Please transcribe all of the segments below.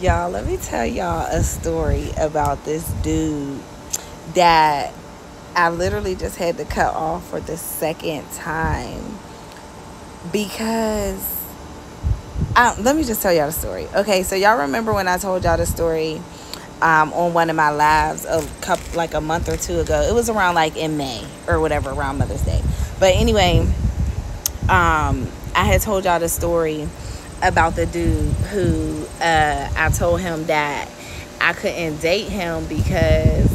Y'all, let me tell y'all a story about this dude that I literally just had to cut off for the second time because let me just tell y'all the story. Okay, so y'all remember when I told y'all the story on one of my lives like a month or two ago? It was around like in May or whatever, around Mother's Day. But anyway, I had told y'all the story about the dude who I told him that I couldn't date him because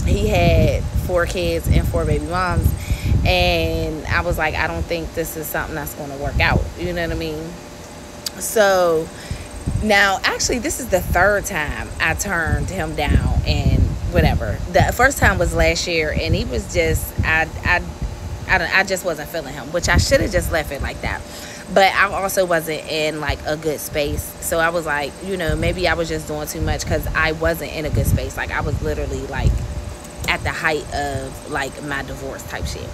he had 4 kids and 4 baby moms, and I was like, I don't think this is something that's going to work out, you know what I mean? So now, actually, this is the third time I turned him down and whatever. The first time was last year, and he was just I just wasn't feeling him, which I should have just left it like that. But I also wasn't in like a good space. So I was like, maybe I was just doing too much because I wasn't in a good space. Like I was literally like at the height of like my divorce type shit.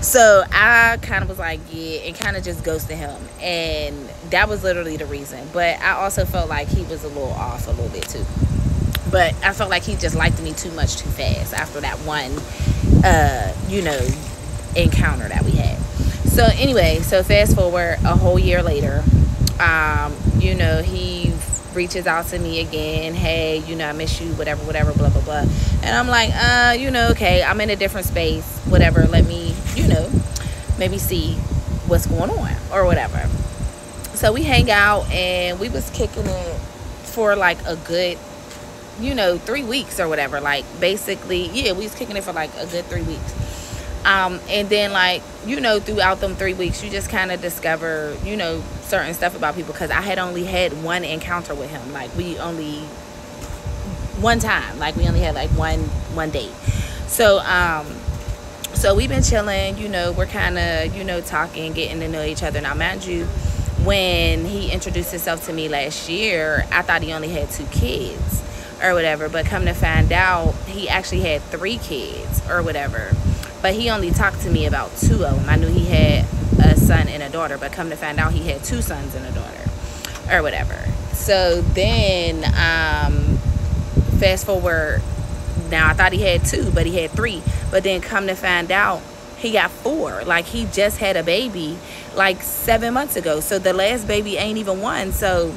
So I kind of was like, yeah, and kind of just ghosted him. And that was literally the reason. But I also felt like he was a little off a little bit too. But I felt like he just liked me too much too fast after that one, encounter that we had. So anyway, so fast forward a whole year later, he reaches out to me again. Hey, I miss you, whatever, blah, blah, blah. And I'm like, okay, I'm in a different space, whatever. Let me, maybe see what's going on or whatever. So we hang out and we was kicking it for like a good, 3 weeks or whatever. Like basically, yeah, we was kicking it for like a good 3 weeks. And then like, throughout them 3 weeks, you just kind of discover, certain stuff about people. Cause I had only had one encounter with him. Like one time, like we only had like one date. So, so we've been chilling, we're kind of, talking, getting to know each other. Now, mind you, when he introduced himself to me last year, I thought he only had 2 kids or whatever. But come to find out, he actually had 3 kids or whatever. But he only talked to me about 2 of them. I knew he had a son and a daughter, but come to find out he had 2 sons and a daughter or whatever. So then, fast forward, now I thought he had 2, but he had 3. But then come to find out, he got 4. Like he just had a baby like 7 months ago. So the last baby ain't even 1. So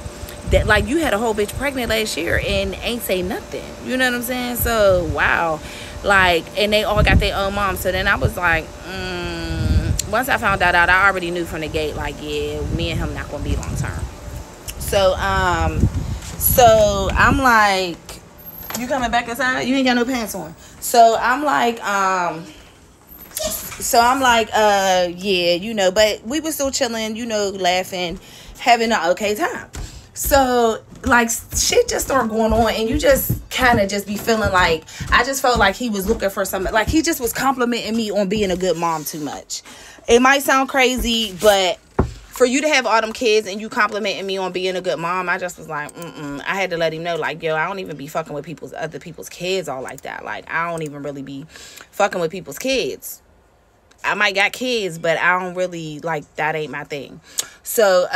that, like, you had a whole bitch pregnant last year and ain't say nothing. You know what I'm saying? So wow. Like, and they all got their own mom. So then I was like, once I found that out, I already knew from the gate, like, yeah, me and him not gonna be long term. So I'm like, you coming back inside? You ain't got no pants on. So I'm like, yeah, but we were still chilling, laughing, having an okay time. So like shit just started going on, and you just kind of just be feeling like, I just felt like he was looking for something. Like he just was complimenting me on being a good mom too much. It might sound crazy, but for you to have all them kids and you complimenting me on being a good mom, I just was like, I had to let him know, like, yo, I don't even be fucking with other people's kids all like that. Like, I don't even really be fucking with people's kids. I might got kids, but I don't really, like, that ain't my thing. So,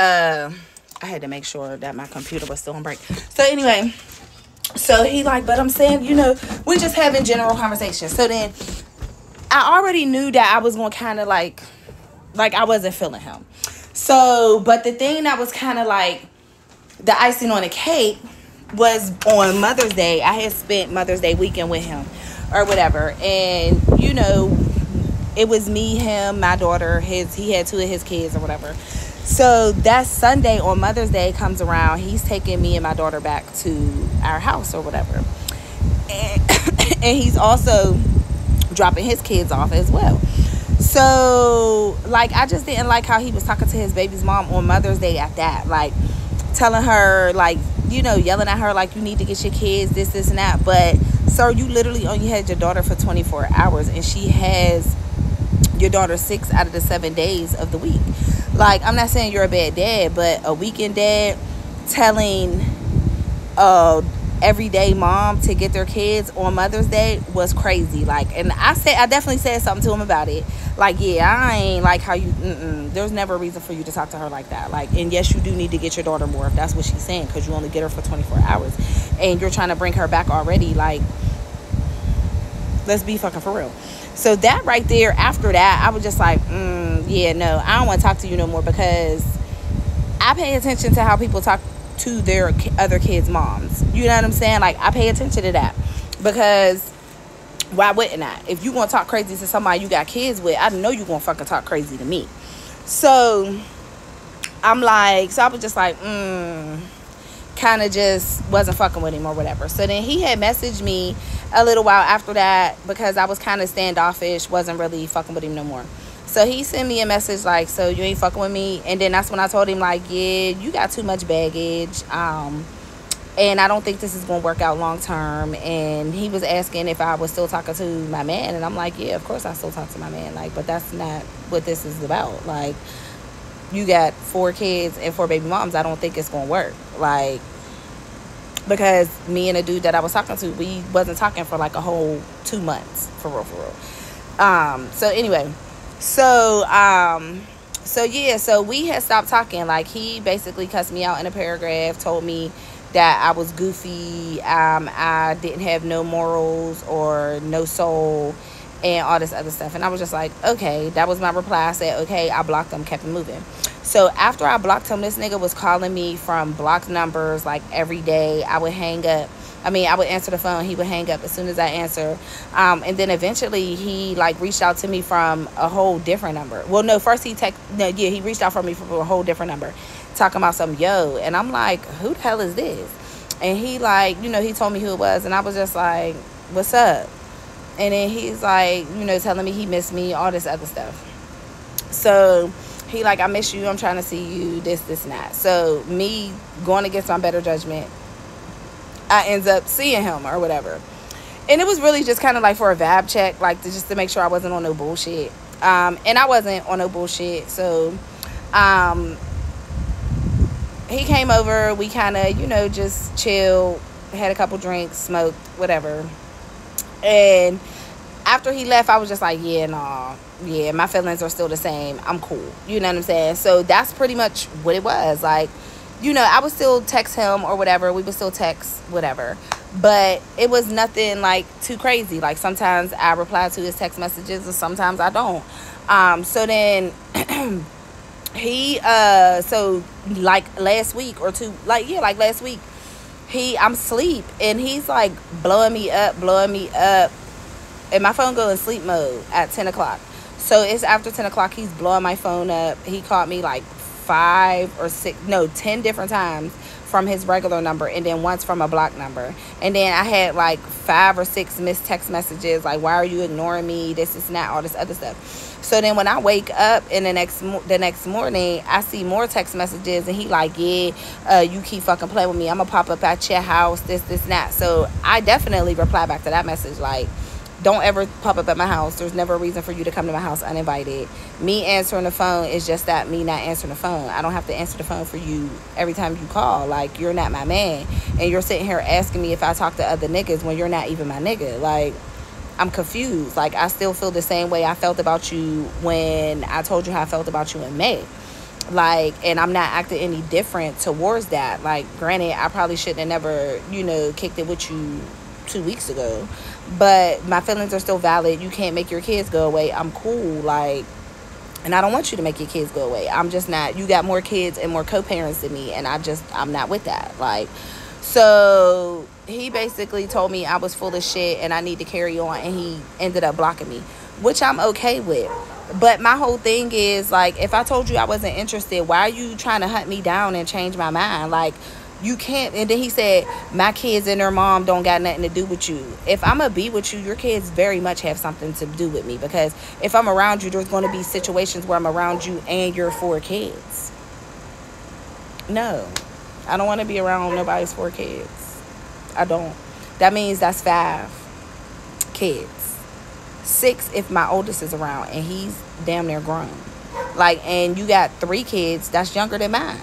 I had to make sure that my computer was still on break. So anyway, so he like, but I'm saying, we just having general conversations. So then I already knew that I was going to kind of like I wasn't feeling him. So, but the thing that was kind of like the icing on the cake was on Mother's Day. I had spent Mother's Day weekend with him or whatever. And, it was me, him, my daughter, he had 2 of his kids or whatever. So that Sunday on Mother's Day comes around, he's taking me and my daughter back to our house or whatever. And he's also dropping his kids off as well. So, like, I just didn't like how he was talking to his baby's mom on Mother's Day at that. Like, telling her, like, yelling at her, like, you need to get your kids, this, and that. But, sir, you literally only had your daughter for 24 hours. And she has your daughter 6 out of the 7 days of the week. Like, I'm not saying you're a bad dad, but a weekend dad telling everyday mom to get their kids on Mother's Day was crazy. Like, and I definitely said something to him about it. Like, yeah, I ain't like how you, there's never a reason for you to talk to her like that. Like, and yes, you do need to get your daughter more if that's what she's saying, because you only get her for 24 hours and you're trying to bring her back already. Like, let's be fucking for real. So that right there, after that, I was just like, yeah, no, I don't want to talk to you no more, because I pay attention to how people talk to their other kids' moms. You know what I'm saying? Like, I pay attention to that, because why wouldn't I? If you gonna talk crazy to somebody you got kids with, I know you gonna fucking talk crazy to me. So I'm like, so I was just like, kind of just wasn't fucking with him or whatever. So then he had messaged me a little while after that, because I was kind of standoffish, wasn't really fucking with him no more. So he sent me a message like, so you ain't fucking with me? And then that's when I told him, like, yeah, you got too much baggage, and I don't think this is gonna work out long term. And he was asking if I was still talking to my man, and I'm like, yeah, of course I still talk to my man, like, but that's not what this is about. Like, you got 4 kids and 4 baby moms. I don't think it's gonna work. Like, because me and a dude that I was talking to, we wasn't talking for like a whole 2 months, for real. So anyway, so yeah, so we had stopped talking. Like, he basically cussed me out in a paragraph, told me that I was goofy, I didn't have no morals or no soul, and all this other stuff. And I was just like, okay. That was my reply. I said, okay. I blocked him, kept it moving. So after I blocked him, this nigga was calling me from blocked numbers like every day. I would hang up. I would answer the phone. He would hang up as soon as I answer. And then eventually he like reached out to me from a whole different number. Well, no, first he reached out for me from a whole different number, talking about some yo. And I'm like, who the hell is this? And he like, he told me who it was. And I was just like, what's up? And then he's like, telling me he missed me, all this other stuff. So he like, I miss you, I'm trying to see you, this and that. So me going against my better judgment, I ends up seeing him or whatever. And it was really just kind of like for a vibe check, like just to make sure I wasn't on no bullshit. And I wasn't on no bullshit. So he came over, we kind of, just chilled, had a couple drinks, smoked, whatever. And after he left, I was just like, yeah, nah, yeah, my feelings are still the same. I'm cool. You know what I'm saying? So that's pretty much what it was. Like, I would still text him or whatever. We would still text, whatever. But it was nothing, like, too crazy. Like, sometimes I reply to his text messages and sometimes I don't. So then so, like, last week or two, last week, I'm asleep and he's, like, blowing me up. And my phone go in sleep mode at 10 o'clock. So it's after 10 o'clock, he's blowing my phone up. He called me like 10 different times from his regular number, and then once from a block number. And then I had like 5 or 6 missed text messages, like, why are you ignoring me, this is not all this other stuff. So then when I wake up in the next morning, I see more text messages, and he like, yeah, you keep fucking playing with me, I'm gonna pop up at your house, this and that. So I definitely reply back to that message like, don't ever pop up at my house. There's never a reason for you to come to my house uninvited. Me answering the phone is just that, me not answering the phone. I don't have to answer the phone for you every time you call. Like, you're not my man. And you're sitting here asking me if I talk to other niggas when you're not even my nigga. Like, I'm confused. Like, I still feel the same way I felt about you when I told you how I felt about you in May. Like, and I'm not acting any different towards that. Like, granted, I probably shouldn't have never, kicked it with you 2 weeks ago, but my feelings are still valid. You can't make your kids go away. I'm cool, like, and I don't want you to make your kids go away. I'm just not. You got more kids and more co-parents than me, and I'm not with that. Like, so he basically told me I was full of shit and I need to carry on, and he ended up blocking me, which I'm okay with. But my whole thing is, like, if I told you I wasn't interested, why are you trying to hunt me down and change my mind? Like, you can't. And then he said, my kids and their mom don't got nothing to do with you. If I'm gonna be with you, your kids very much have something to do with me, because if I'm around you, there's going to be situations where I'm around you and your 4 kids. No, I don't want to be around nobody's 4 kids. I don't. That means that's 5 kids, 6 if my oldest is around, and he's damn near grown. Like, and you got 3 kids that's younger than mine.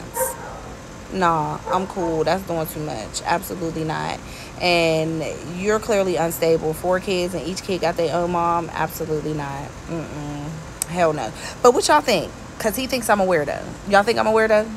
Nah, I'm cool. That's doing too much. Absolutely not. And you're clearly unstable. 4 kids and each kid got their own mom. Absolutely not. Mm-mm. Hell no. But what y'all think? Because he thinks I'm a weirdo. Y'all think I'm a weirdo?